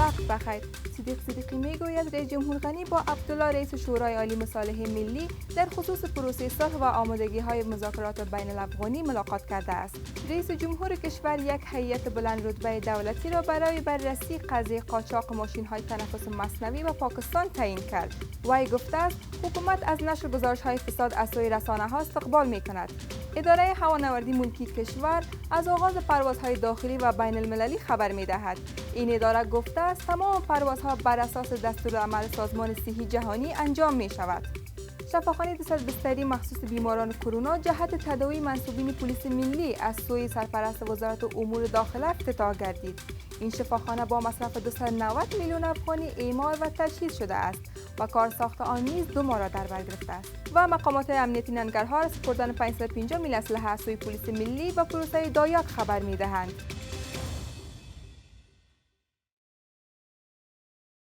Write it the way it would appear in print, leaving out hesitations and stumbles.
وقت بخیر. صدیقی میگوید رئیس جمهور غنی با عبدالله رئیس شورای عالی مصالحه ملی در خصوص پروسه صلح و آمادگی‌های مذاکرات بین الافغانی ملاقات کرده است. رئیس جمهور کشور یک هیئت بلند رتبه دولتی را برای بررسی قضیه قاچاق ماشین‌های تنفس مصنوعی و پاکستان تعیین کرد. وی گفته است حکومت از نشر گزارش‌های فساد از سوی رسانه‌ها استقبال می‌کند. اداره هوانوردی ملکی کشور از آغاز پروازهای داخلی و بین المللی خبر می‌دهد. این اداره گفته است تمام پروازها بر اساس دستورالعمل سازمان صحی جهانی انجام می‌شود. شفاخانه 200 بستری مخصوص بیماران کرونا جهت تداوی منصوبین پلیس ملی از سوی سرپرست وزارت امور داخله افتتاح گردید. این شفاخانه با مصرف 290 میلیون افغانی اعمار و تجهیز شده است و کارساخت آن نیز 2 ماه را در بر گرفته است. و مقامات امنیتی ننگرهار سپردن 550 میل اسلحه از سوی پلیس ملی و پروسه دایاک خبر می‌دهند.